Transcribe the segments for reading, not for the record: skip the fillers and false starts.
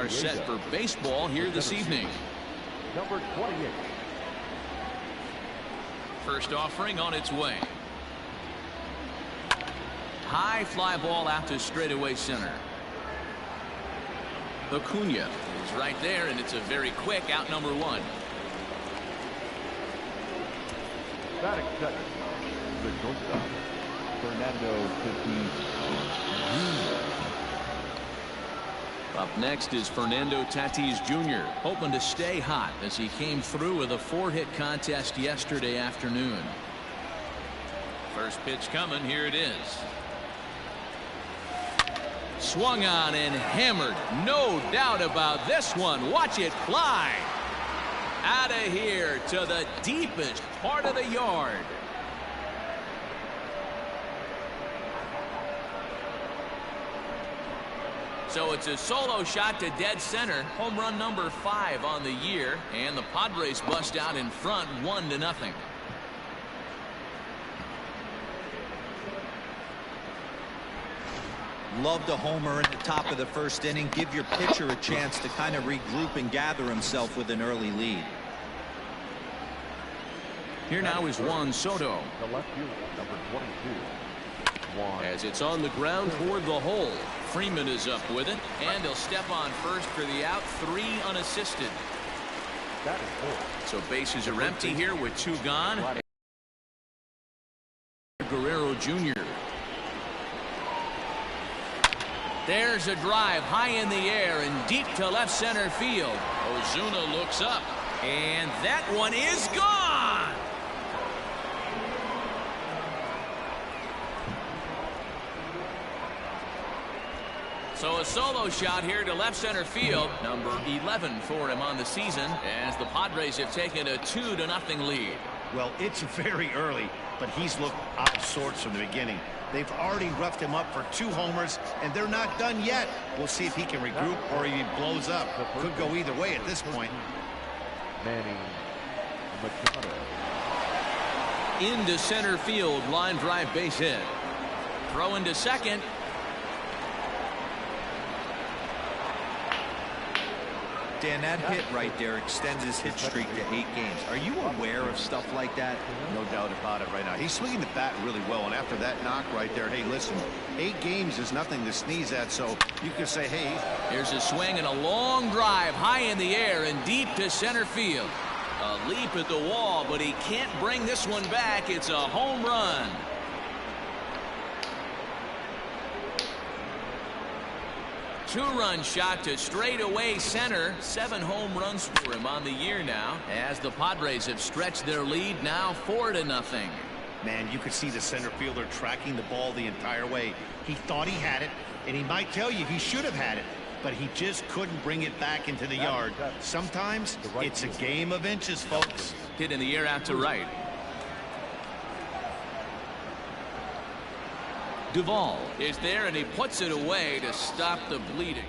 are set for baseball here this evening. Number 28. First offering on its way. High fly ball out to straightaway center. Acuna is right there, and it's a very quick out number one. Batting second, the shortstop, Fernando Tatis. Up next is Fernando Tatis Jr. hoping to stay hot as he came through with a 4-hit contest yesterday afternoon. First pitch coming. Here it is. Swung on and hammered. No doubt about this one. Watch it fly out of here to the deepest part of the yard. So it's a solo shot to dead center. Home run number 5 on the year, and the Padres bust out in front 1-0. Loved a homer in the top of the first inning. Give your pitcher a chance to kind of regroup and gather himself with an early lead. Here now is Juan Soto. The left fielder, number 22. Juan. As it's on the ground toward the hole. Freeman is up with it, and he'll step on first for the out. 3 unassisted. That is 4. So bases are empty here with 2 gone. Guerrero Jr. There's a drive high in the air and deep to left center field. Ozuna looks up, and that one is gone. So a solo shot here to left center field. Number 11 for him on the season, as the Padres have taken a 2-0 lead. Well, it's very early, but he's looked out of sorts from the beginning. They've already roughed him up for 2 homers, and they're not done yet. We'll see if he can regroup or if he blows up. Could go either way at this point. Manny Machado. Into center field, line drive, base hit. Throw into second. Dan, that hit right there extends his hit streak to 8 games. Are you aware of stuff like that? No doubt about it right now. He's swinging the bat really well, and after that knock right there, hey, listen, 8 games is nothing to sneeze at, so you could say, hey. Here's a swing and a long drive high in the air and deep to center field. A leap at the wall, but he can't bring this one back. It's a home run. Two-run shot to straightaway center. 7 home runs for him on the year now, as the Padres have stretched their lead now 4-0. Man, you could see the center fielder tracking the ball the entire way. He thought he had it, and he might tell you he should have had it, but he just couldn't bring it back into the yard. Sometimes it's a game of inches, folks. Hit in the air out to right. Duvall is there, and he puts it away to stop the bleeding.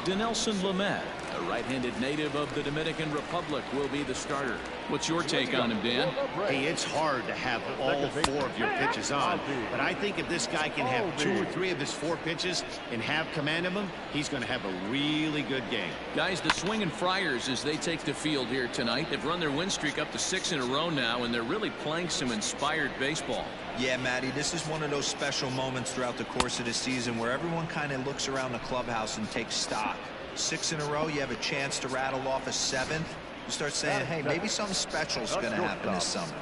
Dinelson Lamet, a right-handed native of the Dominican Republic, will be the starter. What's your take on him, Dan? Hey, it's hard to have all 4 of your pitches on, but I think if this guy can have 2 or 3 of his 4 pitches and have command of them, he's going to have a really good game. Guys, the Swinging Friars, as they take the field here tonight, they've run their win streak up to 6 in a row now, and they're really playing some inspired baseball. Yeah, Matty, this is one of those special moments throughout the course of the season where everyone kind of looks around the clubhouse and takes stock. 6 in a row, you have a chance to rattle off a 7th. You start saying, hey, maybe something special is going to happen this summer.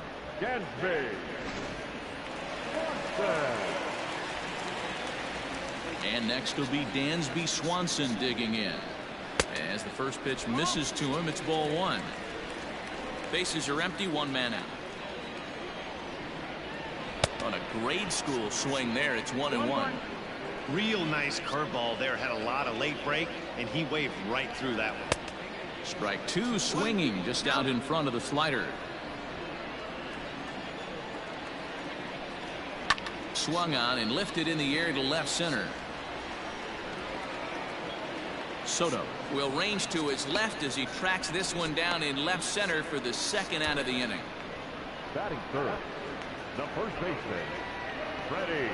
And next will be Dansby Swanson digging in. As the first pitch misses to him, it's ball 1. Bases are empty, 1 man out. On a grade school swing there, it's 1-1. Real nice curveball there, had a lot of late break, and he waved right through that one. Strike 2 swinging just out in front of the slider. Swung on and lifted in the air to left center. Soto will range to his left as he tracks this one down in left center for the 2nd out of the inning. Batting third, the first baseman, Freddie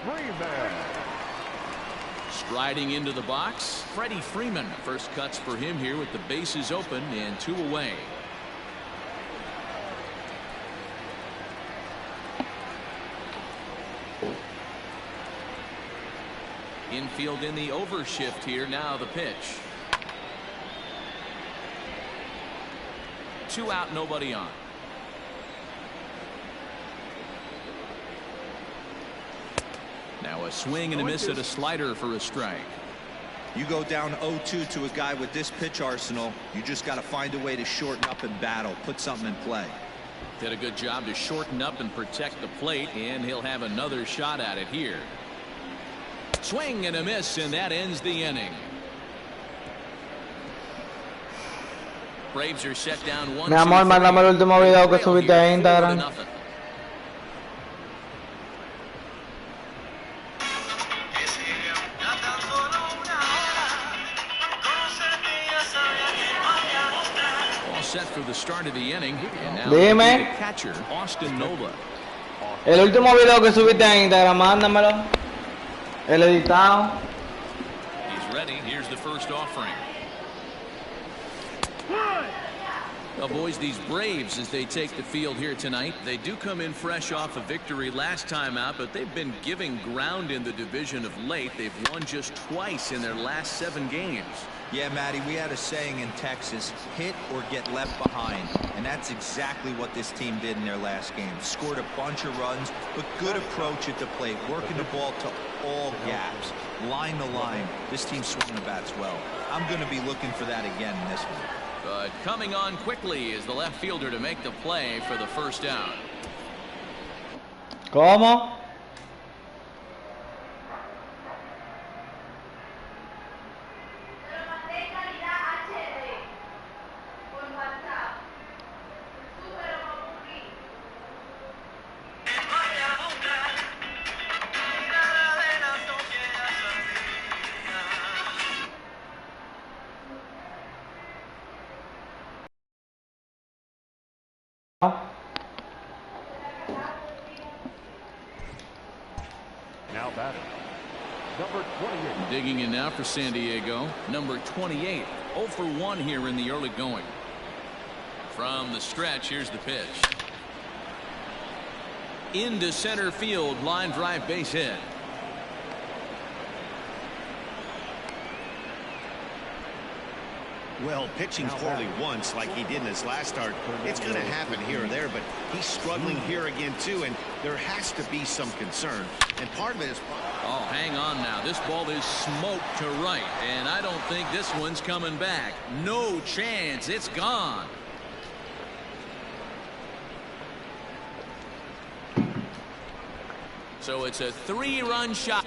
Freeman. Riding into the box, Freddie Freeman. First cuts for him here with the bases open and 2 away. Infield in the overshift here. Now the pitch. 2 out, nobody on. Now a swing and a miss at a slider for a strike. You go down 0-2 to a guy with this pitch arsenal, you just got to find a way to shorten up and battle, put something in play. Did a good job to shorten up and protect the plate, and he'll have another shot at it here. Swing and a miss, and that ends the inning. Braves are set down 1-2. Mi amor, mándame el último video que subiste a Instagram. All set for the start of the inning, and now Dime. the catcher, Austin Nova. El último video que subiste a Instagram, mándamelo. El editado. He's ready. Here's the first offering. Boys, these Braves, as they take the field here tonight, they do come in fresh off a victory last time out, but they've been giving ground in the division of late. They've won just twice in their last 7 games. Yeah, Matty, we had a saying in Texas, hit or get left behind, and that's exactly what this team did in their last game. Scored a bunch of runs, but good approach at the plate, working the ball to all gaps, line to line. This team swung the bats well. I'm going to be looking for that again in this one. But coming on quickly is the left fielder to make the play for the first out. ¿Cómo? Now batting, number 28. Digging in now for San Diego, number 28. 0 for 1 here in the early going. From the stretch, here's the pitch. Into center field, line drive, base hit. Well, pitching poorly once like he did in his last start, it's going to happen here or there, but he's struggling here again too, and there has to be some concern, and part of it is... Oh, hang on now. This ball is smoked to right, and I don't think this one's coming back. No chance. It's gone. So it's a 3-run shot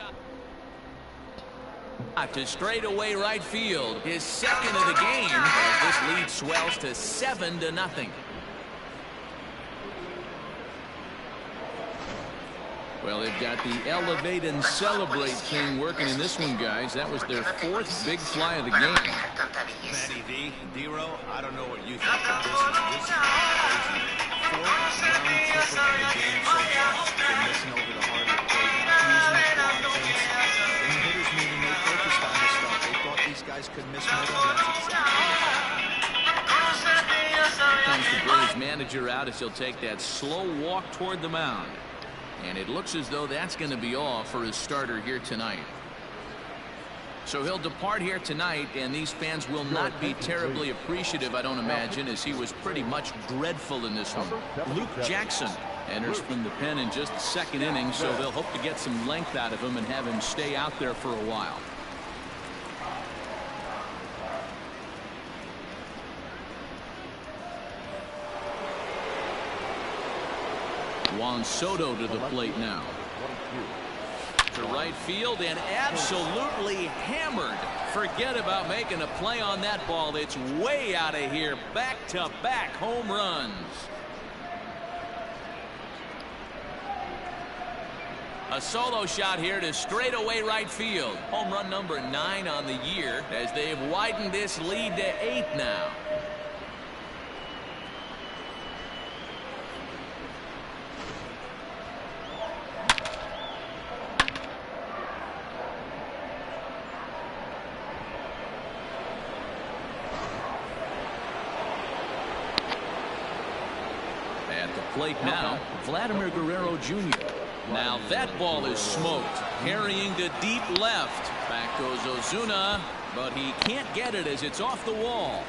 to straightaway right field. His second of the game as this lead swells to 7-0. Well, they've got the elevate and celebrate thing working in this one, guys. That was their 4th big fly of the game. Matty V, D-Row, I don't know what you think, but this is crazy. 4th round triplet of the game so far. They're missing over the heart of the plate, not using the quad things. In the hitters meeting, they focused on this stuff. They thought these guys could miss middle, and that's exactly what happened. Comes the Braves manager out as he'll take that slow walk toward the mound. And it looks as though that's going to be all for his starter here tonight. So he'll depart here tonight, and these fans will not be terribly appreciative, I don't imagine, as he was pretty much dreadful in this one. Luke Jackson enters from the pen in just the 2nd inning, so they'll hope to get some length out of him and have him stay out there for a while. Juan Soto to the plate now. To right field and absolutely hammered. Forget about making a play on that ball. It's way out of here. Back-to-back home runs. A solo shot here to straightaway right field. Home run number 9 on the year as they've widened this lead to 8 now. plate now, Vladimir Guerrero Jr. Now that ball is smoked, carrying to deep left. Back goes Ozuna, but he can't get it as it's off the wall.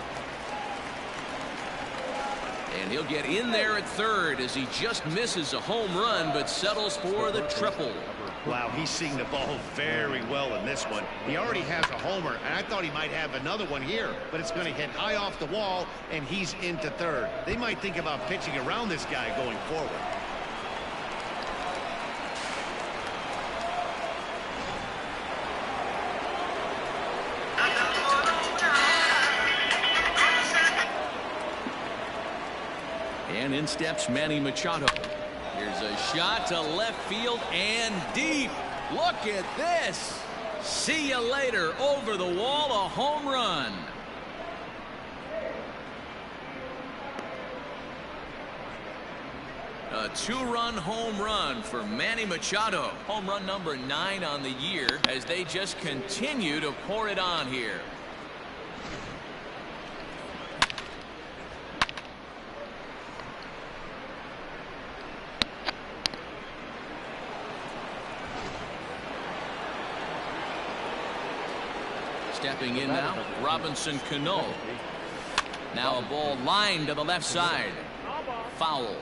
And he'll get in there at third as he just misses a home run but settles for the triple. Wow, he's seeing the ball very well in this one. He already has a homer, and I thought he might have another one here, but it's going to hit high off the wall, and he's into third. They might think about pitching around this guy going forward. And in steps Manny Machado. Here's a shot to left field and deep. Look at this. See you later. Over the wall, a home run. A two-run home run for Manny Machado. Home run number 9 on the year as they just continue to pour it on here. Stepping in now, Robinson Cano. Now a ball lined to the left side. Foul.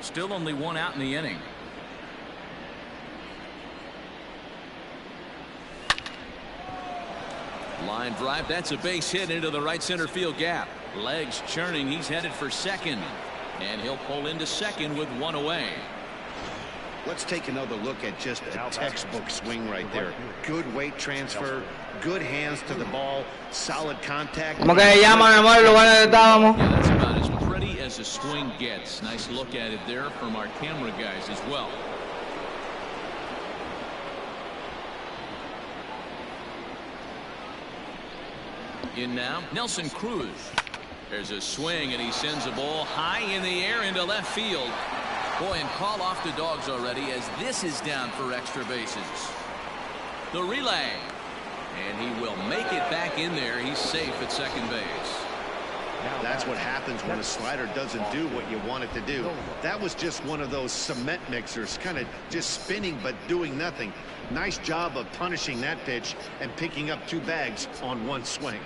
Still only one out in the inning. Line drive. That's a base hit into the right center field gap. Legs churning. He's headed for second. And he'll pull into second with one away. Let's take another look at just a textbook swing right there. Good weight transfer, good hands to the ball, solid contact. ¿Cómo que se llama, mi amor, el lugar donde estábamos? Yeah, that's about as pretty as a swing gets. Nice look at it there from our camera guys as well. In now, Nelson Cruz. There's a swing, and he sends a ball high in the air into left field. Boy, and call off the dogs already as this is down for extra bases. The relay. And he will make it back in there. He's safe at second base. That's what happens when a slider doesn't do what you want it to do. That was just one of those cement mixers, kind of just spinning but doing nothing. Nice job of punishing that pitch and picking up 2 bags on one swing.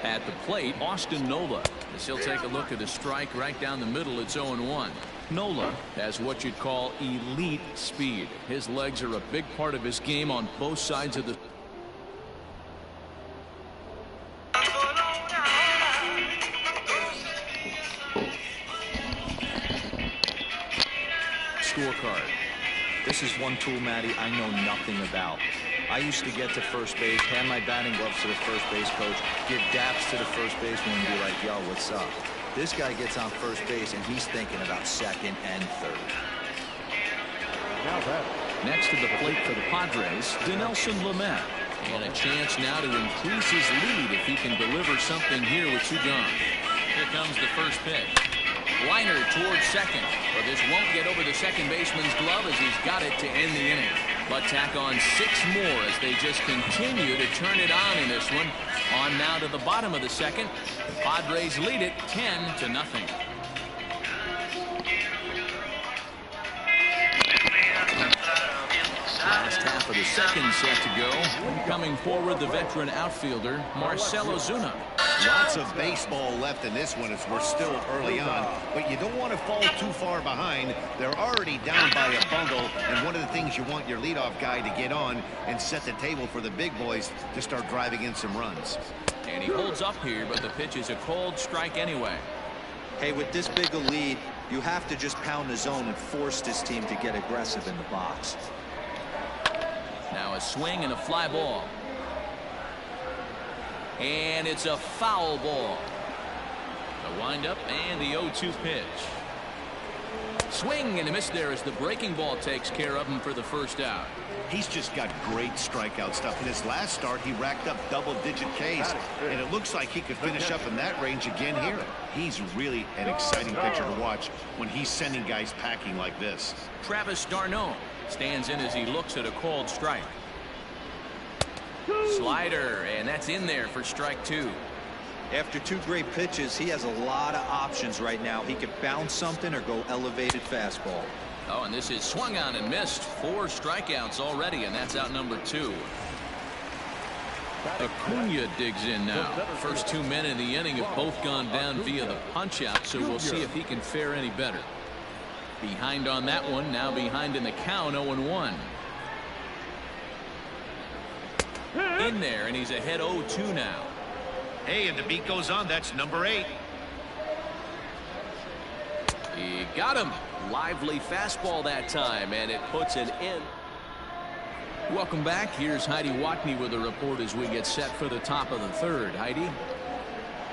At the plate, Austin Nola, as he'll take a look at a strike right down the middle. It's 0-1. Nola has what you'd call elite speed. His legs are a big part of his game on both sides of the scorecard. This is one tool, Matty, I know nothing about. I used to get to first base, hand my batting gloves to the first base coach, give daps to the first baseman and be like, yo, what's up? This guy gets on first base and he's thinking about second and third. Next to the plate for the Padres, Dinelson Lamet. And a chance now to increase his lead if he can deliver something here with 2 gone. Here comes the first pitch. Liner towards second, but this won't get over the second baseman's glove as he's got it to end the inning. But tack on 6 more as they just continue to turn it on in this one. On now to the bottom of the second. The Padres lead it 10-0. Last half of the second set to go. Coming forward, the veteran outfielder, Marcell Ozuna. Lots of baseball left in this one as we're still early on, but you don't want to fall too far behind. They're already down by a bundle, and one of the things you want your leadoff guy to get on and set the table for the big boys to start driving in some runs. And he holds up here, but the pitch is a cold strike anyway. Hey, with this big a lead, you have to just pound the zone and force this team to get aggressive in the box. Now a swing and a fly ball. And it's a foul ball. The windup and the 0-2 pitch. Swing and a miss there as the breaking ball takes care of him for the first out. He's just got great strikeout stuff. In his last start, he racked up double-digit Ks, and it looks like he could finish up in that range again here. He's really an exciting pitcher to watch when he's sending guys packing like this. Travis d'Arnaud stands in as he looks at a called strike. Slider, and that's in there for strike 2. After 2 great pitches, he has a lot of options right now. He could bounce something or go elevated fastball. Oh, and this is swung on and missed. 4 strikeouts already, and that's out number 2. Acuna digs in now. First 2 men in the inning have both gone down via the punch-out, so we'll see if he can fare any better. Behind on that one, now behind in the count, 0-1. In there, and he's ahead 0-2 now. Hey, and the beat goes on. That's number 8. He got him. Lively fastball that time, and it puts an end. Welcome back. Here's Heidi Watney with a report as we get set for the top of the 3rd. Heidi?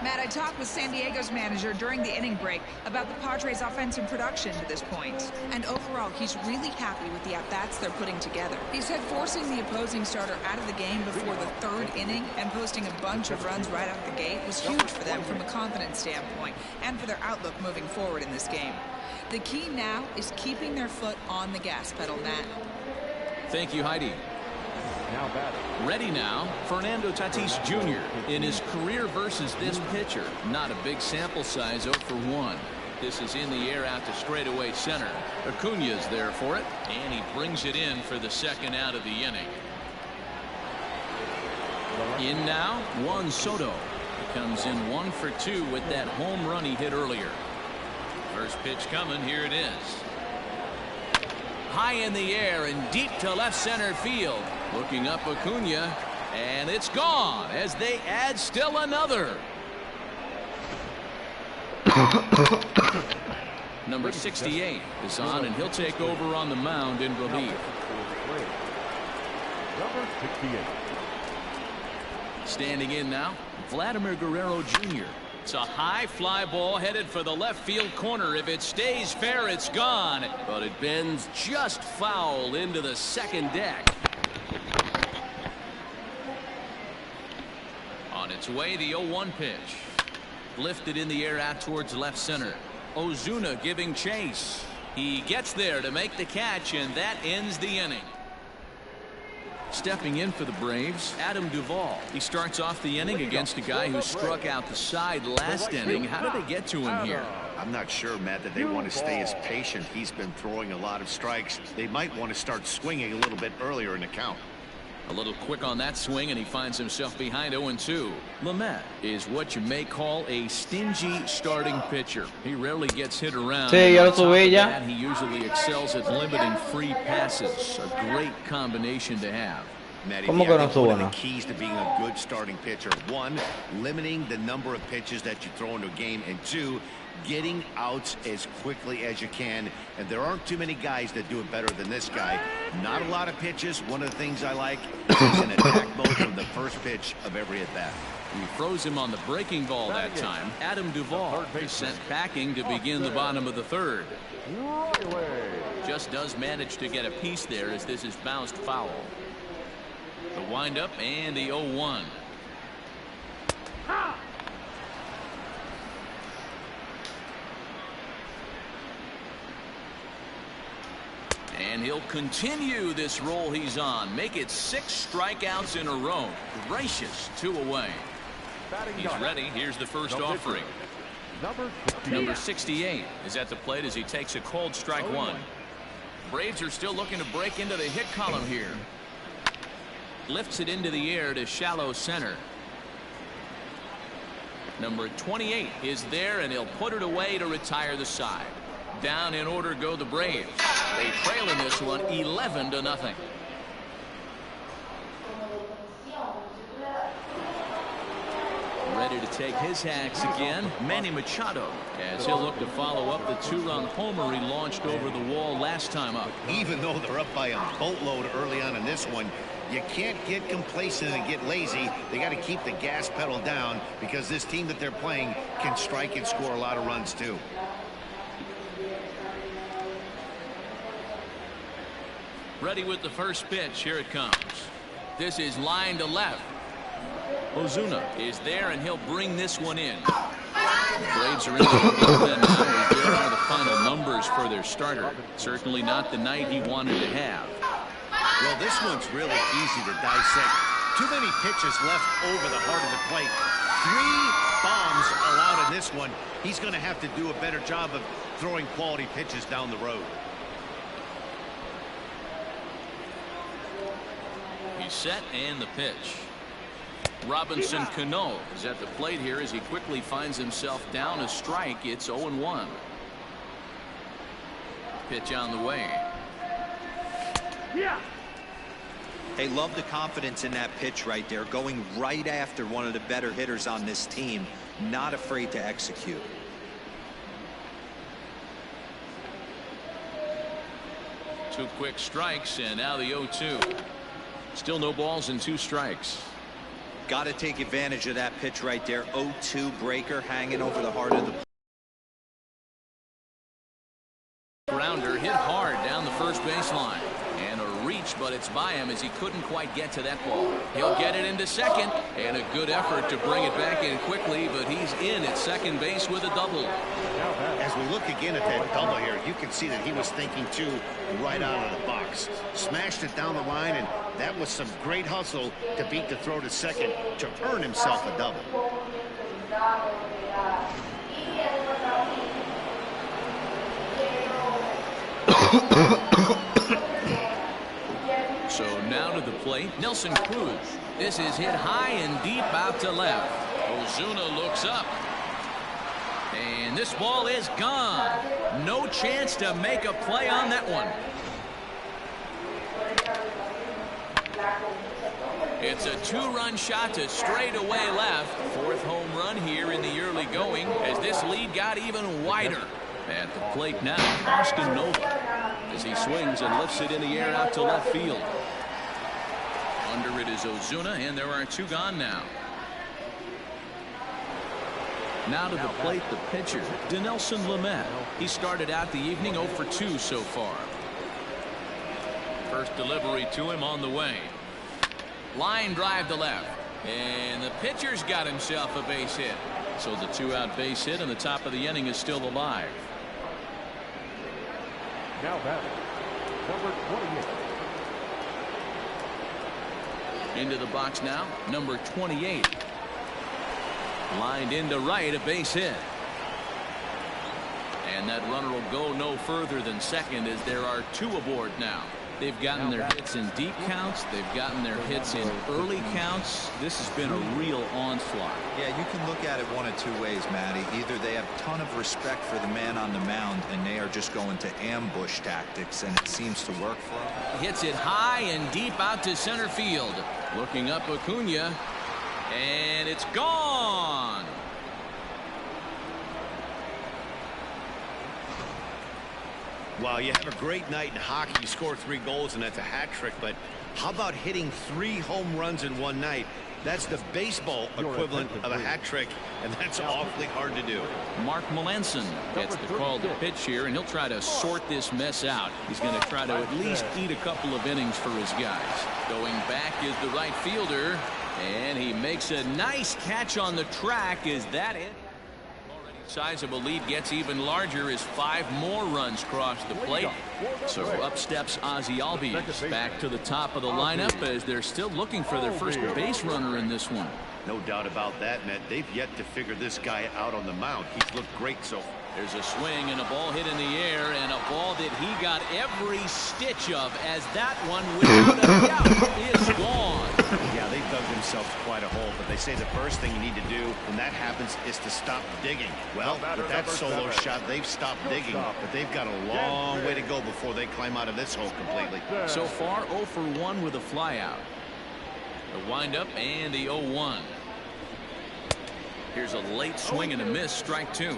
Matt, I talked with San Diego's manager during the inning break about the Padres' offensive production to this point. And overall, he's really happy with the at-bats they're putting together. He said forcing the opposing starter out of the game before the 3rd inning and posting a bunch of runs right out the gate was huge for them from a confidence standpoint and for their outlook moving forward in this game. The key now is keeping their foot on the gas pedal, Matt. Thank you, Heidi. Now batting. Ready now, Fernando Tatis Jr. in his career versus this pitcher. Not a big sample size, 0 for 1. This is in the air out to straightaway center. Acuna's there for it, and he brings it in for the 2nd out of the inning. In now, Juan Soto. He comes in 1 for 2 with that home run he hit earlier. First pitch coming, here it is. High in the air and deep to left center field. Looking up Acuna, and it's gone as they add still another. Number 68 is on, and he'll take over on the mound in relief. Number 68. Standing in now, Vladimir Guerrero Jr. It's a high fly ball headed for the left field corner. If it stays fair, it's gone, but it bends just foul into the 2nd deck. On its way, the 0-1 pitch. Lifted in the air out towards left center. Ozuna giving chase. He gets there to make the catch, and that ends the inning. Stepping in for the Braves, Adam Duvall. He starts off the inning against a guy who struck out the side last inning. How did they get to him here? I'm not sure, Matt, that they want to stay as patient. He's been throwing a lot of strikes. They might want to start swinging a little bit earlier in the count. A little quick on that swing, and he finds himself behind 0-2. Lamet is what you may call a stingy starting pitcher. He rarely gets hit around. Sí, yo lo subí ya. And he usually excels at limiting free passes. A great combination to have. Matty, ¿Cómo que no one of subo, no? the keys to being a good starting pitcher: 1, limiting the number of pitches that you throw into a game, and 2, getting outs as quickly as you can. And there aren't too many guys that do it better than this guy. Not a lot of pitches. One of the things I like is an attack mode from the first pitch of every at bat. He froze him on the breaking ball that time. Adam Duvall is sent packing to begin the bottom of the 3rd. Just does manage to get a piece there as this is bounced foul. The windup and the 0-1. And he'll continue this roll he's on. Make it 6 strikeouts in a row. Gracious, 2 away. He's ready. Here's the first offering. Number 68 is at the plate as he takes a cold strike 1. Braves are still looking to break into the hit column here. Lifts it into the air to shallow center. Number 28 is there, and he'll put it away to retire the side. Down in order go the Braves. They trail in this one 11-0. Ready to take his hacks again, Manny Machado, as he'll look to follow up the 2-run homer he launched over the wall last time up. Even though they're up by a boatload early on in this one, you can't get complacent and get lazy. They got to keep the gas pedal down because this team that they're playing can strike and score a lot of runs too. Ready with the first pitch. Here it comes. This is line to left. Ozuna is there, and he'll bring this one in. The Braves are in the bullpen now, as there are the final numbers for their starter. Certainly not the night he wanted to have. Well, this one's really easy to dissect. Too many pitches left over the heart of the plate. 3 bombs allowed in this one. He's going to have to do a better job of throwing quality pitches down the road. He's set, and the pitch. Robinson Cano is at the plate here as he quickly finds himself down a strike. It's 0-1. Pitch on the way. Yeah. They love the confidence in that pitch right there, going right after one of the better hitters on this team, not afraid to execute. Two quick strikes, and now the 0-2. Still no balls and 2 strikes. Got to take advantage of that pitch right there. 0-2 breaker hanging over the heart of the Grounder hit hard down the first baseline, and a reach, but it's by him as he couldn't quite get to that ball. He'll get it into second, and a good effort to bring it back in quickly, but he's in at second base with a double. As we look again at that double here, you can see that he was thinking too right out of the box. Smashed it down the line, and that was some great hustle to beat the throw to second to earn himself a double. So now to the plate, Nelson Cruz. This is hit high and deep out to left. Ozuna looks up. And this ball is gone. No chance to make a play on that one. It's a 2-run shot to straightaway left. 4th home run here in the early going as this lead got even wider. At the plate now, Austin Nova, as he swings and lifts it in the air out to left field. Under it is Ozuna, and there are 2 gone now. Now to the plate, the pitcher, Dinelson Lamet. He started out the evening 0 for 2 so far. First delivery to him on the way. Line drive to left, and the pitcher's got himself a base hit. So the 2-out base hit, and the top of the inning is still alive. Now batting, number 28. Into the box now, number 28. Lined into right, a base hit. And that runner will go no further than second as there are 2 aboard now. They've gotten their hits in deep counts. They've gotten their hits in early counts. This has been a real onslaught. Yeah, you can look at it one of 2 ways, Matty. Either they have a ton of respect for the man on the mound, and they are just going to ambush tactics, and it seems to work for them. Hits it high and deep out to center field. Looking up Acuna, and it's gone. Wow, you have a great night in hockey. You score 3 goals, and that's a hat trick. But how about hitting 3 home runs in one night? That's the baseball equivalent of a hat trick, and that's awfully hard to do. Mark Melanson gets the call to pitch here, and he'll try to sort this mess out. He's going to try to at least eat a couple of innings for his guys. Going back is the right fielder, and he makes a nice catch on the track. Is that it? Sizable lead gets even larger as 5 more runs cross the plate. So up steps Ozzie Albies back to the top of the lineup as they're still looking for their first base runner in this one. No doubt about that, Matt. They've yet to figure this guy out on the mound. He's looked great so far. There's a swing and a ball hit in the air, and a ball that he got every stitch of, as that one without a doubt is gone. Yeah, they dug themselves quite a hole, but they say the first thing you need to do when that happens is to stop digging. Well, with that solo shot, they've stopped digging, but they've got a long way to go before they climb out of this hole completely. So far, 0 for 1 with a flyout. The windup and the 0-1. Here's a late swing and a miss, strike 2.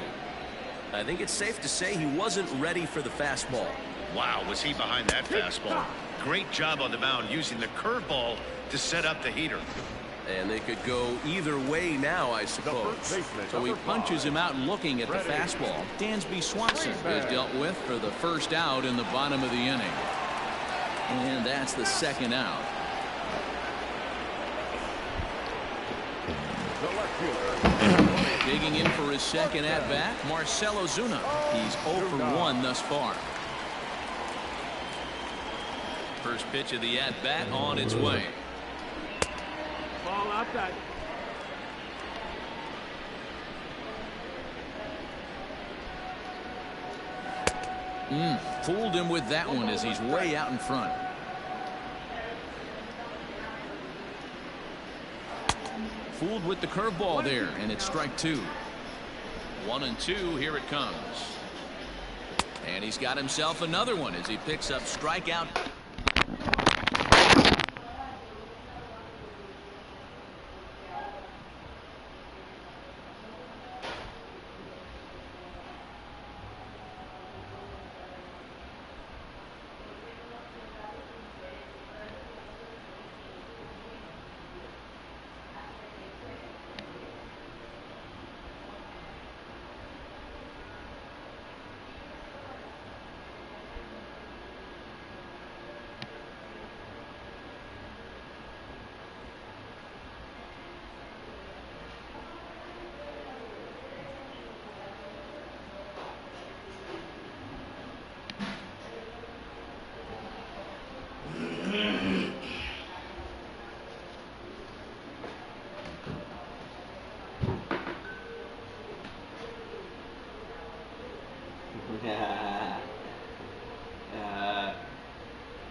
I think it's safe to say he wasn't ready for the fastball. Wow, was he behind that fastball. Great job on the mound using the curveball to set up the heater. And they could go either way now, I suppose. So he punches him out looking at the fastball. Dansby Swanson is dealt with for the first out in the bottom of the inning. And that's the second out. Digging in for his second at-bat, Marcell Ozuna. He's 0 for 1 thus far. First pitch of the at-bat on its way. Ball outside. Fooled him with that one as he's way out in front. Fooled with the curveball there, and it's strike 2. 1-2, here it comes. And he's got himself another one as he picks up strikeout.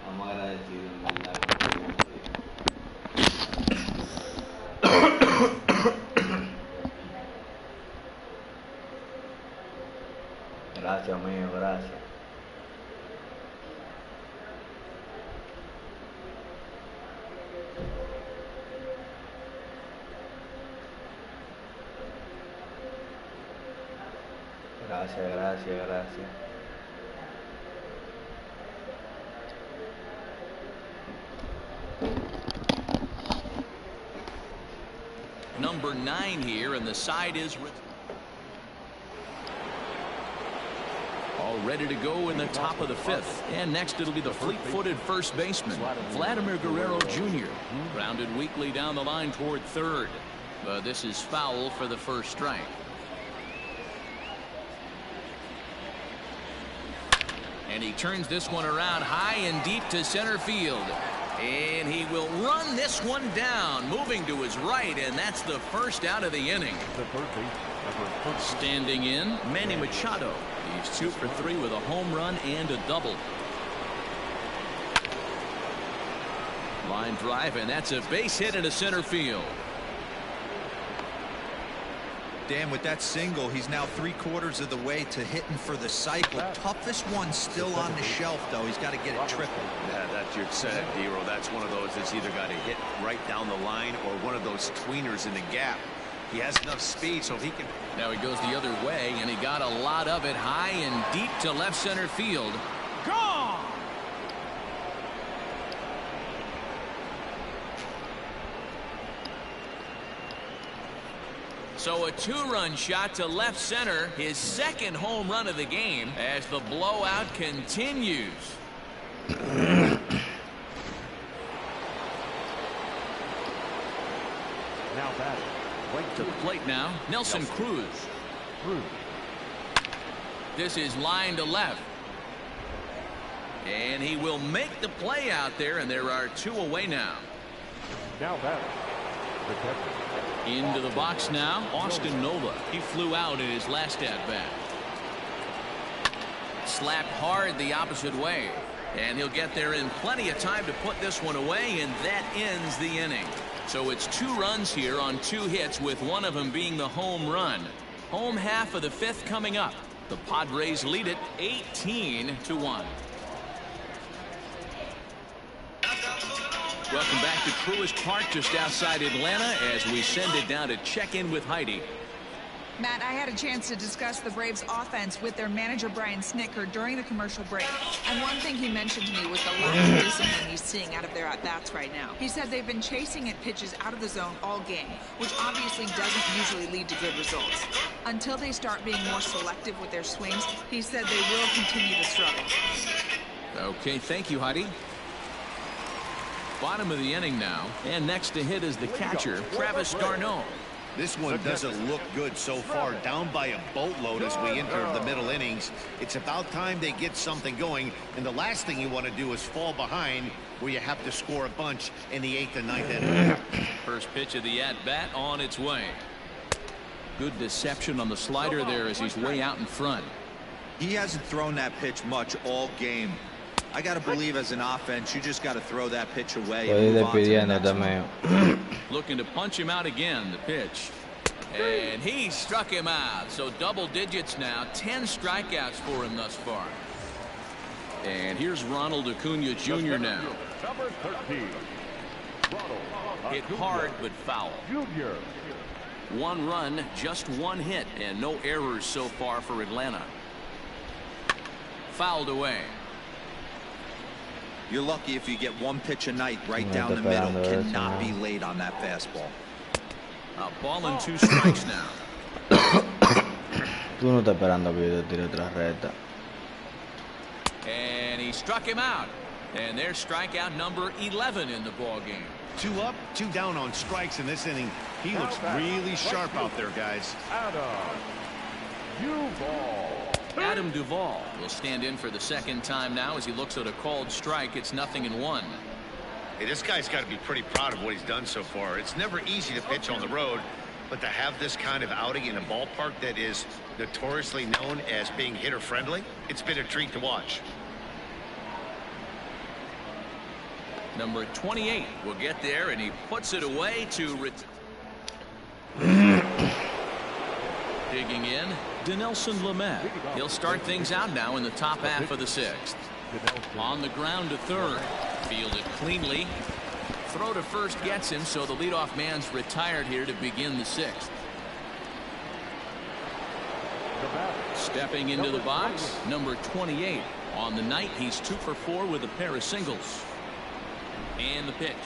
Estamos agradecidos, en verdad. Gracias, amigo, gracias. Gracias, gracias, gracias. Number 9 here, and the side is all ready to go in the top of the 5th. And next it'll be the fleet-footed first baseman, Vladimir Guerrero Jr. Grounded weakly down the line toward third. But this is foul for the first strike. And he turns this one around high and deep to center field. And he will run this one down, moving to his right, and that's the first out of the inning. Standing in, Manny Machado. He's 2 for 3 with a home run and a double. Line drive, and that's a base hit into center field. Dan, with that single, he's now 3/4 of the way to hitting for the cycle. Toughest one still on the shelf, though. He's got to get it triple. Yeah, that's your set, Dero. That's one of those that's either got to hit right down the line or one of those tweeners in the gap. He has enough speed so he can. Now he goes the other way, and he got a lot of it high and deep to left center field. Gone! So a 2-run shot to left center, his second home run of the game as the blowout continues. Now batting. To the plate now, Nelson Cruz. This is line to left. And he will make the play out there, and there are 2 away now. Now batting. Into the box now, Austin Nola. He flew out in his last at-bat. Slapped hard the opposite way. And he'll get there in plenty of time to put this one away, and that ends the inning. So it's 2 runs here on 2 hits, with one of them being the home run. Home half of the 5th coming up. The Padres lead it 18-1. Welcome back to Truist Park, just outside Atlanta, as we send it down to check in with Heidi. Matt, I had a chance to discuss the Braves offense with their manager Brian Snitker during the commercial break. And one thing he mentioned to me was the lack of discipline he's seeing out of their at-bats right now. He said they've been chasing at pitches out of the zone all game, which obviously doesn't usually lead to good results. Until they start being more selective with their swings, he said they will continue to struggle. Okay, thank you, Heidi. Bottom of the inning now, and next to hit is the catcher, Travis d'Arnaud. This one doesn't look good so far. Down by a boatload as we enter the middle innings. It's about time they get something going, and the last thing you want to do is fall behind where you have to score a bunch in the 8th and 9th inning. First pitch of the at-bat on its way. Good deception on the slider there as he's way out in front. He hasn't thrown that pitch much all game. I got to believe as an offense, you just got to throw that pitch away and move on to the next one. Looking to punch him out again, the pitch. And he struck him out. So double digits now, 10 strikeouts for him thus far. And here's Ronald Acuna Jr. now. Number 13. Hit hard but foul. Junior. 1 run, just 1 hit, and no errors so far for Atlanta. Fouled away. You're lucky if you get 1 pitch a night right down the middle. Cannot be late on that fastball. A ball and 2 strikes now. Tú no estás esperando que yo te tire otra recta. And he struck him out. And there's strikeout number 11 in the ball game. 2 up, 2 down on strikes in this inning. He looks really sharp out there, guys. Adam Duvall will stand in for the second time now as he looks at a called strike. It's 0-1. Hey, this guy's got to be pretty proud of what he's done so far. It's never easy to pitch on the road, but to have this kind of outing in a ballpark that is notoriously known as being hitter friendly, it's been a treat to watch. Number 28 will get there, and he puts it away to digging in, Dinelson Lamet. He'll start things out now in the top half of the 6th. On the ground to third. Fielded cleanly. Throw to first gets him, so the leadoff man's retired here to begin the 6th. Stepping into the box, number 28. On the night, he's 2 for 4 with a pair of singles. And the pitch.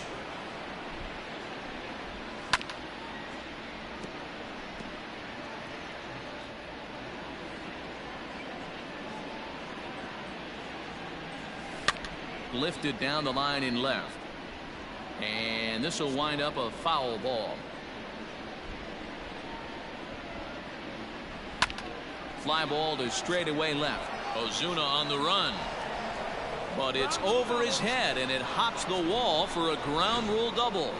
Lifted down the line in left. And this will wind up a foul ball. Fly ball to straightaway left. Ozuna on the run. But it's over his head, and it hops the wall for a ground rule double.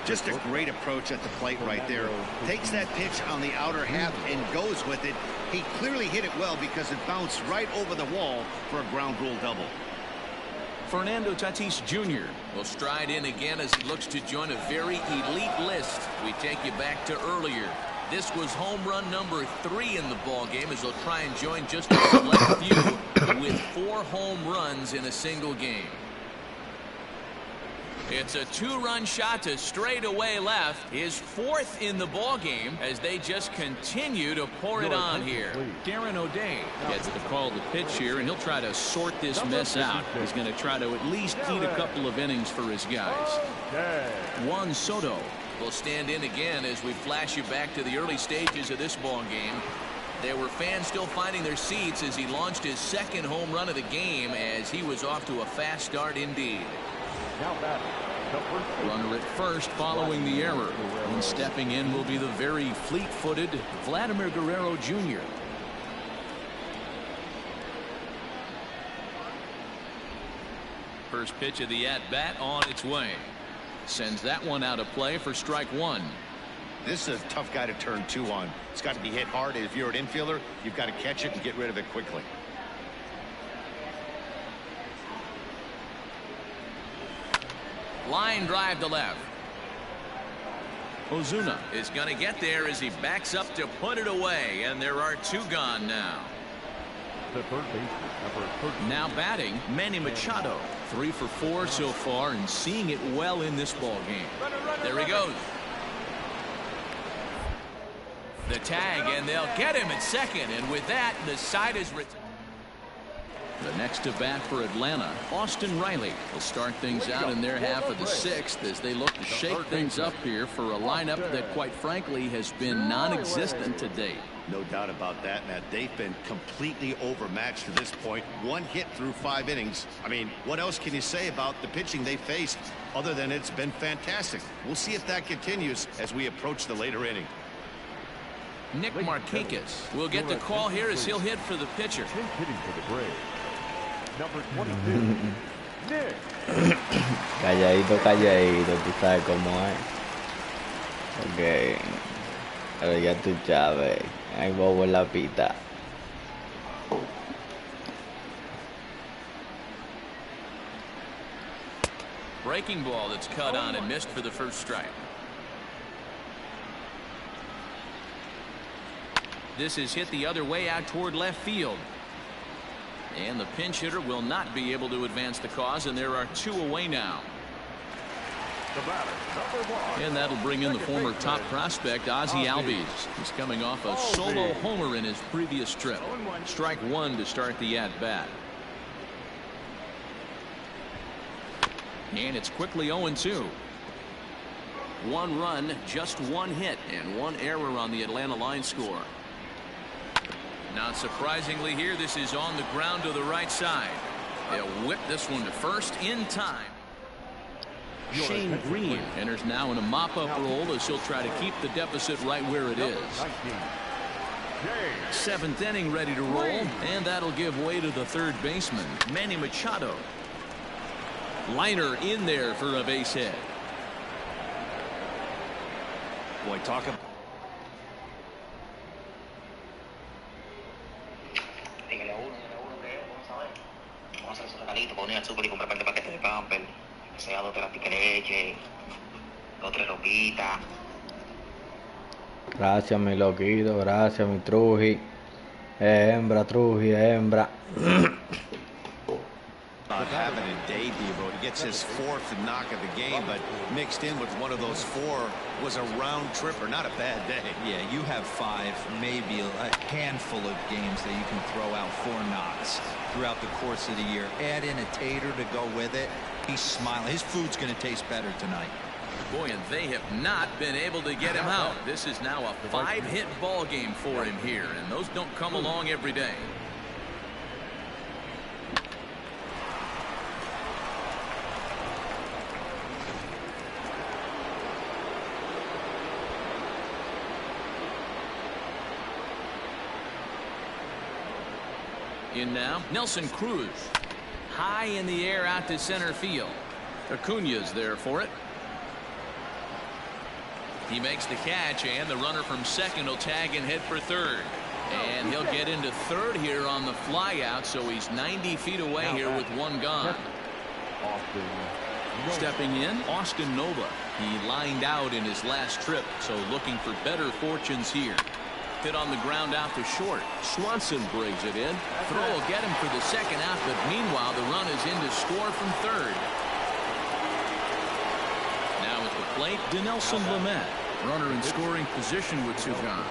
Just a great approach at the plate right there. Takes that pitch on the outer half and goes with it. He clearly hit it well because it bounced right over the wall for a ground rule double. Fernando Tatis Jr. will stride in again as he looks to join a very elite list. We take you back to earlier. This was home run number 3 in the ball game as he'll try and join just a select few with 4 home runs in a single game. It's a 2-run shot to straightaway left, his 4th in the ball game as they just continue to pour it on here. Darren O'Day gets the call to pitch here, and he'll try to sort this mess out. He's going to try to at least eat a couple of innings for his guys. Juan Soto will stand in again as we flash you back to the early stages of this ball game. There were fans still finding their seats as he launched his 2nd home run of the game as he was off to a fast start indeed. Runner at first following the error. And stepping in will be the very fleet-footed Vladimir Guerrero Jr. First pitch of the at-bat on its way. Sends that one out of play for strike 1. This is a tough guy to turn 2 on. It's got to be hit hard. If you're an infielder, you've got to catch it and get rid of it quickly. Line drive to left. Ozuna is going to get there as he backs up to put it away, and there are 2 gone now. Now batting, Manny Machado. 3 for 4 so far and seeing it well in this ball game. There he goes. The tag, and they'll get him at second, and with that, the side is retired. The next to bat for Atlanta, Austin Riley, will start things out in their half of the sixth as they look to shake things up here for a lineup that, quite frankly, has been non-existent to date. No doubt about that, Matt. They've been completely overmatched to this point. One hit through 5 innings. I mean, what else can you say about the pitching they faced other than it's been fantastic? We'll see if that continues as we approach the later inning. Nick Markakis will get the call here as he'll hit for the pitcher. Hitting for the Braves. Number 22, Nick. Calladito, calladito, tú sabes cómo es. Ok. Pero ya tú sabes. Hay bobo en la pita. Breaking ball that's cut on and missed for the first strike. This is hit the other way out toward left field. And the pinch hitter will not be able to advance the cause, and there are 2 away now. The batter, number 1. And that'll bring in the former top prospect, Ozzie Albies. He's coming off a solo homer in his previous trip. Strike 1 to start the at-bat. And it's quickly 0-2. 1 run, just 1 hit, and 1 error on the Atlanta line score. Not surprisingly here, this is on the ground to the right side. They'll whip this one to first in time. Shane Green enters now in a mop-up role as he'll try to keep the deficit right where it is. 7th inning ready to roll, and that'll give way to the third baseman, Manny Machado. Liner in there for a base hit. Boy, talk about. Ponía el súper y comprar un paquete de pamper, sea 2 latas de leche, 2 3 ropitas. Gracias, mi loquito. Gracias, mi Truji. Hembra, Truji, hembra. Not having a debut, but he gets his 4th knock of the game, but mixed in with one of those 4 was a round tripper. Not a bad day. Yeah, you have 5, maybe a handful of games that you can throw out 4 knocks throughout the course of the year. Add in a tater to go with it. He's smiling. His food's going to taste better tonight. Boy, and they have not been able to get him out. This is now a 5-hit ball game for him here, and those don't come along every day. In now, Nelson Cruz. High in the air out to center field. Acuna's there for it. He makes the catch, and the runner from second will tag and head for third. And he'll get into third here on the flyout, so he's 90 feet away here with 1 gone. Stepping in, Austin Nova. He lined out in his last trip, so looking for better fortunes here. Hit on the ground out to short. Swanson brings it in. Throw will get him for the second out, but meanwhile the run is in to score from third. Now at the plate, Dinelson Lamet. Runner in scoring position with 2 gone.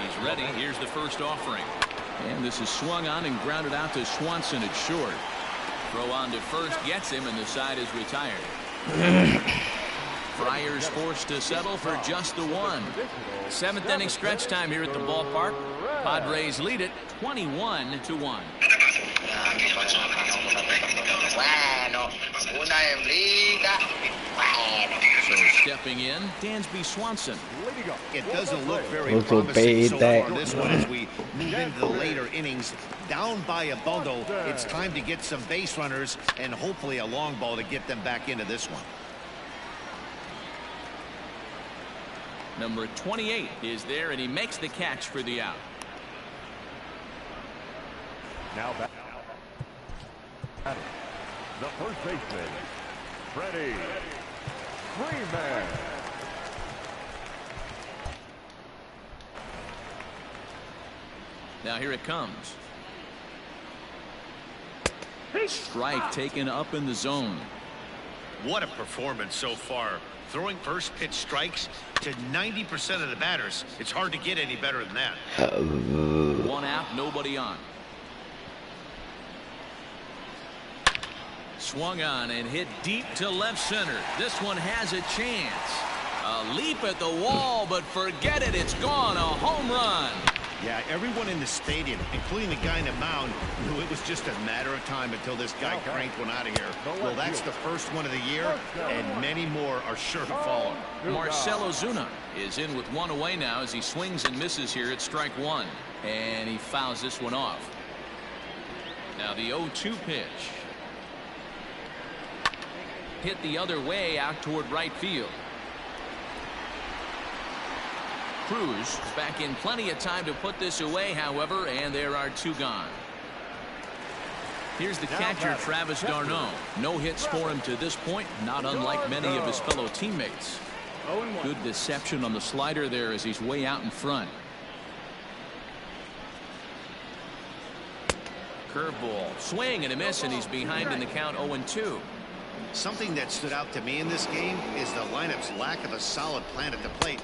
He's ready. Here's the first offering. And this is swung on and grounded out to Swanson at short. Throw on to first gets him, and the side is retired. Friars forced to settle for just the 1. 7th inning stretch time here at the ballpark. Padres lead it 21-1. So stepping in, Dansby Swanson. It doesn't look very promising so far on this one as we move into the later innings. Down by a bundle, it's time to get some base runners and hopefully a long ball to get them back into this one. Number 28 is there, and he makes the catch for the out. Now back. The first baseman, Freddie Freeman. Now here it comes. Strike taken up in the zone. What a performance so far. Throwing first pitch strikes to 90% of the batters. It's hard to get any better than that. 1 out, nobody on. Swung on and hit deep to left center. This one has a chance. A leap at the wall, but forget it. It's gone. A home run. Yeah, everyone in the stadium, including the guy in the mound, knew it was just a matter of time until this guy cranked one out of here. Well, that's the first one of the year, and many more are sure to follow. Marcell Ozuna is in with one away now as he swings and misses here at strike one. And he fouls this one off. Now the 0-2 pitch. Hit the other way out toward right field. Cruz back in plenty of time to put this away, however, and there are two gone. Here's the catcher, Travis d'Arnaud. No hits for him to this point, not unlike many of his fellow teammates. Good deception on the slider there as he's way out in front. Curveball, swing and a miss, and he's behind in the count 0-2. Something that stood out to me in this game is the lineup's lack of a solid plan at the plate.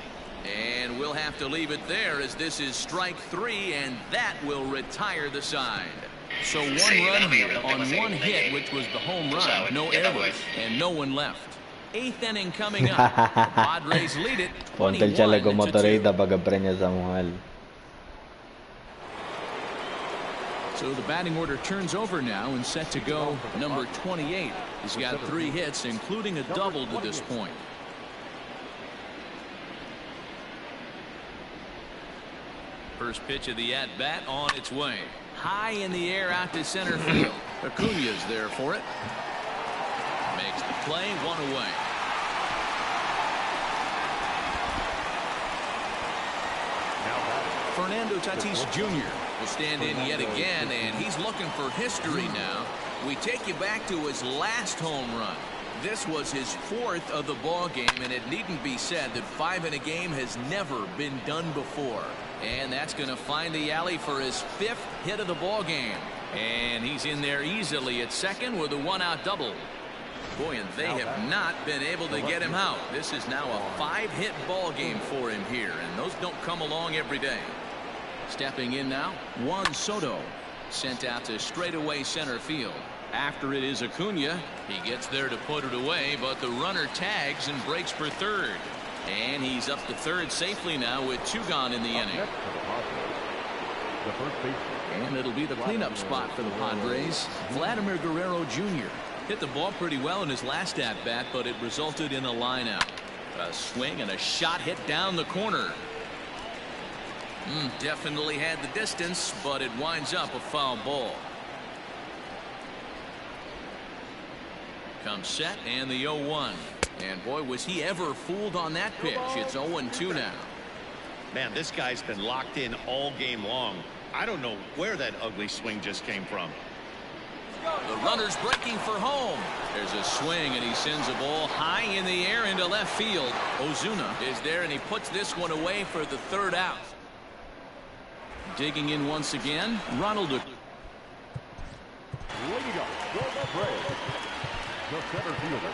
And we'll have to leave it there as this is strike three, and that will retire the side. So one run here on one hit, which was the home run. No errors and no one left. Eighth inning coming up. Padres lead it. Ponte el chaleco motorista para que preñe esa mujer. So the batting order turns over now and set to go number 28. He's got 3 hits, including a double to this point. First pitch of the at-bat on its way. High in the air out to center field. Acuña's there for it. Makes the play, one away. Fernando Tatis Jr. will stand in yet again, and he's looking for history now. We take you back to his last home run. This was his 4th of the ball game, and it needn't be said that 5 in a game has never been done before. And that's going to find the alley for his 5th hit of the ball game. And he's in there easily at second with a 1-out double. Boy, and they have not been able to get him out. This is now a 5-hit ball game for him here, and those don't come along every day. Stepping in now, Juan Soto, sent out to straightaway center field. After it is Acuña. He gets there to put it away, but the runner tags and breaks for third. And he's up to third safely now with 2 gone in the inning. And it'll be the cleanup spot for the Padres. Vladimir Guerrero Jr. hit the ball pretty well in his last at-bat, but it resulted in a line-out. A swing and a shot hit down the corner. Definitely had the distance, but it winds up a foul ball. Comes set and the 0-1. And boy, was he ever fooled on that pitch. It's 0-2 now. Man, this guy's been locked in all game long. I don't know where that ugly swing just came from. The runner's breaking for home. There's a swing, and he sends a ball high in the air into left field. Ozuna is there, and he puts this one away for the 3rd out. Digging in once again, Ronald. Leading up for the Braves, the center fielder,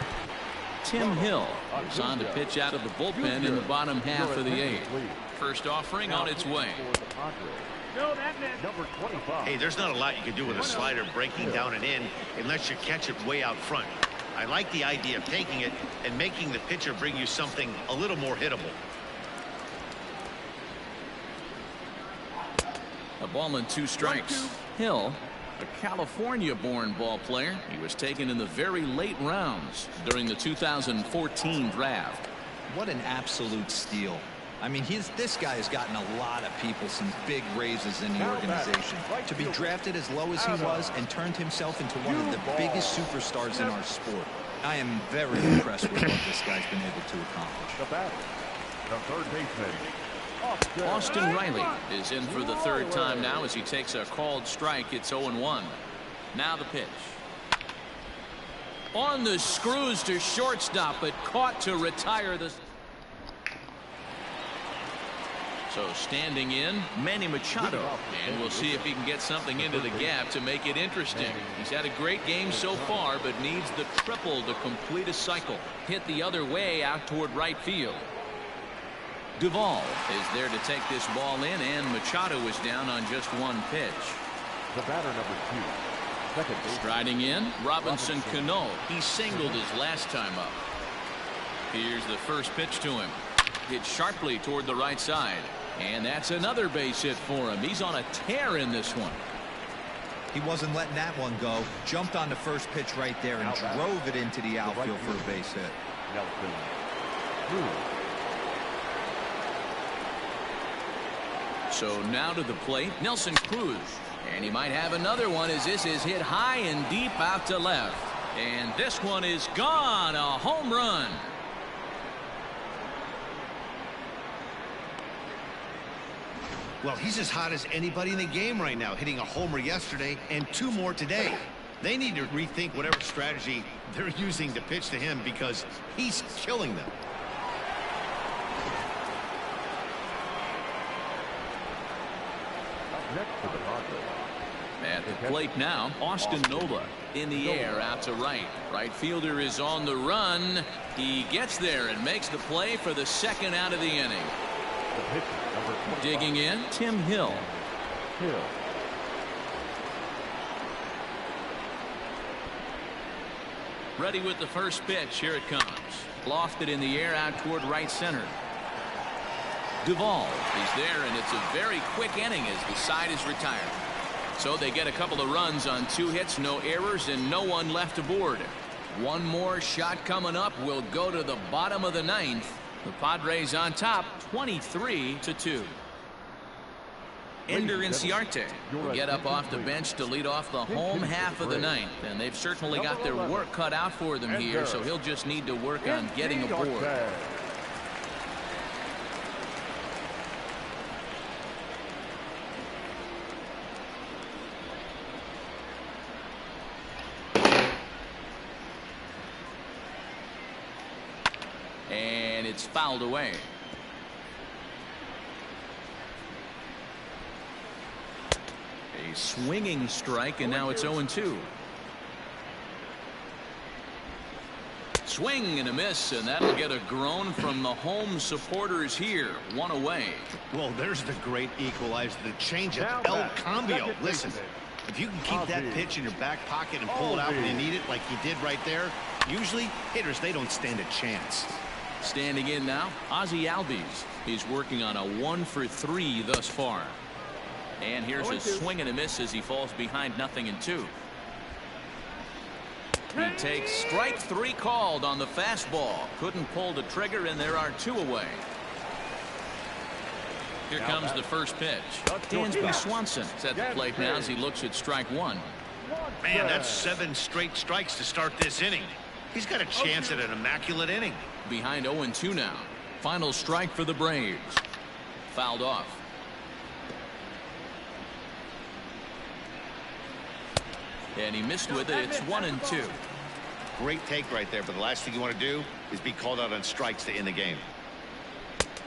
Tim Hill is on to pitch out of the bullpen in the bottom half of the 8th. First offering on its way. Number 25. Hey, there's not a lot you can do with a slider breaking down and in unless you catch it way out front. I like the idea of taking it and making the pitcher bring you something a little more hittable. A ball and 2 strikes. Hill, a California-born ball player. He was taken in the very late rounds during the 2014 draft. What an absolute steal. I mean, this guy has gotten a lot of people some big raises in the organization. To be drafted as low as he was and turned himself into one of the biggest superstars in our sport. I am very impressed with what this guy's been able to accomplish. The batter, the third baseman, Austin Riley is in for the 3rd time now as he takes a called strike. It's 0-1. Now the pitch. On the screws to shortstop, but caught to retire the. So standing in, Manny Machado, and we'll see if he can get something into the gap to make it interesting. He's had a great game so far, but needs the triple to complete a cycle. Hit the other way out toward right field. Duvall is there to take this ball in, and Machado is down on just 1 pitch. the batter, number 2. Striding in, Robinson Cano. He singled his last time up. Here's the first pitch to him. Hit sharply toward the right side. And that's another base hit for him. He's on a tear in this one. He wasn't letting that one go. Jumped on the first pitch right there and drove it into the outfield for a base hit. So now to the plate, Nelson Cruz. And he might have another one as this is hit high and deep out to left. And this one is gone. A home run. Well, he's as hot as anybody in the game right now, hitting a homer yesterday and 2 more today. They need to rethink whatever strategy they're using to pitch to him because he's killing them. At the plate now, Austin Nola in the air out to right. Right fielder is on the run. He gets there and makes the play for the second out of the inning. Digging in, Tim Hill. Ready with the first pitch. Here it comes. Lofted in the air out toward right center. Duvall is there, and it's a very quick inning as the side is retired. So they get a couple of runs on 2 hits, no errors, and no one left aboard. One more shot coming up. Will go to the bottom of the 9th. The Padres on top, 23-2. Ender Inciarte will get up off the bench to lead off the home half of the 9th. And they've certainly got their work cut out for them here, so he'll just need to work on getting aboard. And it's fouled away. A swinging strike, and now it's 0-2. Swing and a miss, and that'll get a groan from the home supporters here. 1 away. Well, there's the great equalizer, the changeup, El Cambio. Listen, if you can keep that pitch in your back pocket and pull it out when you need it like he did right there, usually hitters, they don't stand a chance. Standing in now, Ozzie Albies. He's working on a 1-for-3 thus far. And here's a swing and a miss as he falls behind 0-2. He takes strike 3 called on the fastball. Couldn't pull the trigger, and there are 2 away. Here comes the first pitch. Dansby Swanson is at the plate now as he looks at strike 1. Man, that's 7 straight strikes to start this inning. He's got a chance at an immaculate inning. Behind 0-2 now. Final strike for the Braves. Fouled off. And he missed with it. It's 1-2. Great take right there, but the last thing you want to do is be called out on strikes to end the game.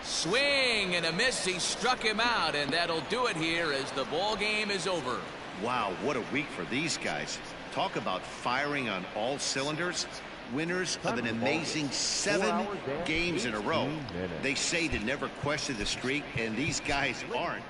Swing and a miss. He struck him out, and that'll do it here as the ball game is over. Wow, what a week for these guys. Talk about firing on all cylinders. Winners of an amazing 7 games in a row. They say to never question the streak, and these guys aren't.